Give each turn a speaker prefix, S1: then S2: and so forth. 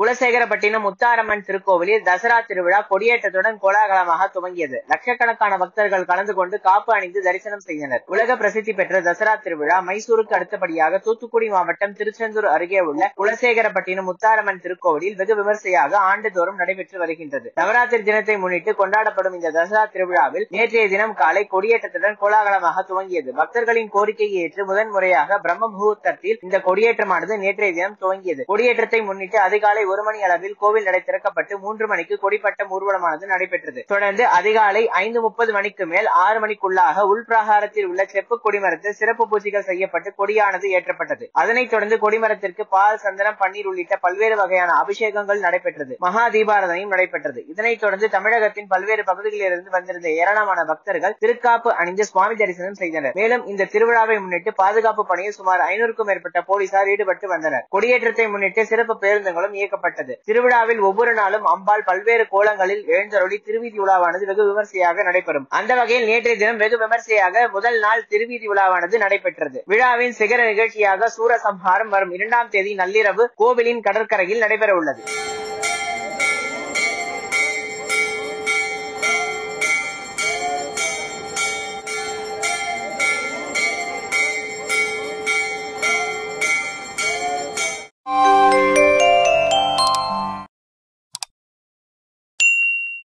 S1: குலசேகரப்பட்டினம் முத்தாரம்மன் திருக்கோவிலில் தசரா திருவிழா கொடியேற்றத்துடன் கோலாகலமாக துவங்கியது. லட்சக்கணக்கான பக்தர்கள் கலந்து கொண்டு காப்பு அணிந்து தரிசனம் செய்தனர். உலக பிரசித்தி பெற்ற தசரா திருவிழா மைசூருக்கு அடுத்தபடியாக தூத்துக்குடி மாவட்டம் திருச்செந்தூர் அருகே உள்ள குலசேகரப்பட்டினம் முத்தாரம்மன் திருக்கோவிலில் வெகு விமர்சையாக ஆண்டுதோறும் நடைபெற்று வருகின்றது. நவராத்திரி தினத்தை முன்னிட்டு கொண்டாடப்படும் இந்த தசரா திருவிழாவில் நேற்றைய தினம் காலை கொடியேற்றத்துடன் கோலாகலமாக துவங்கியது. பக்தர்களின் கோரிக்கையை ஏற்று முதன்முறையாக பிரம்ம முகூர்த்தத்தில் இந்த கொடியேற்றமானது நேற்றைய தினம் துவங்கியது. கொடியேற்றத்தை முன்னிட்டு அதிகாலை 1 மணி அளவில் கோவில் நடை திறக்கப்பட்டு 3 மணிக்கு கொடிப்பட்டம் ஊர்வலமானது நடைபெற்றது. தொடர்ந்து அதிகாலை 5:30 மணிக்கு மேல் 6 மணிக்குள்ளாக உள்பிரகாரத்தில் உள்ள செப்பு கொடிமரத்தில் சிறப்பு பூஜைகள் செய்யப்பட்டு கொடியானது ஏற்றப்பட்டது. அதனைத் தொடர்ந்து கொடிமரத்திற்கு பால், சந்தனம், பன்னீர் உள்ளிட்ட பல்வேறு வகையான அபிஷேகங்கள் நடைபெற்றது. மகா தீபாராதனையும் நடைபெற்றது. இதனைத் தொடர்ந்து தமிழகத்தின் பல்வேறு பகுதிகளிலிருந்து வந்திருந்த ஏராளமான பக்தர்கள் திருக்காப்பு அணிந்து சுவாமி தரிசனம் செய்தனர். மேலும் இந்த திருவிழாவை முன்னிட்டு பாதுகாப்பு பணியில் சுமார் 500க்கும் மேற்பட்ட போலீசார் ஈடுபட்டு வந்தனர். கொடியேற்றத்தை முன்னிட்டு சிறப்பு பேருந்துகளும் இயக்கப்பட்டது. திருவிழாவில் ஒவ்வொரு நாளும் அம்பாள் பல்வேறு கோலங்களில் எழுந்தருளி திருவீதி உலாவானது வெகு விமர்சையாக நடைபெறும். அந்த வகையில் நேற்றைய தினம் வெகு விமர்சையாக முதல் நாள் திருவீதி உலாவானது நடைபெற்றது. விழாவின் சிகர நிகழ்ச்சியாக சூரசம்ஹாரம் வரும் 2ஆம் தேதி நள்ளிரவு கோவிலின் கடற்கரையில் நடைபெற உள்ளது.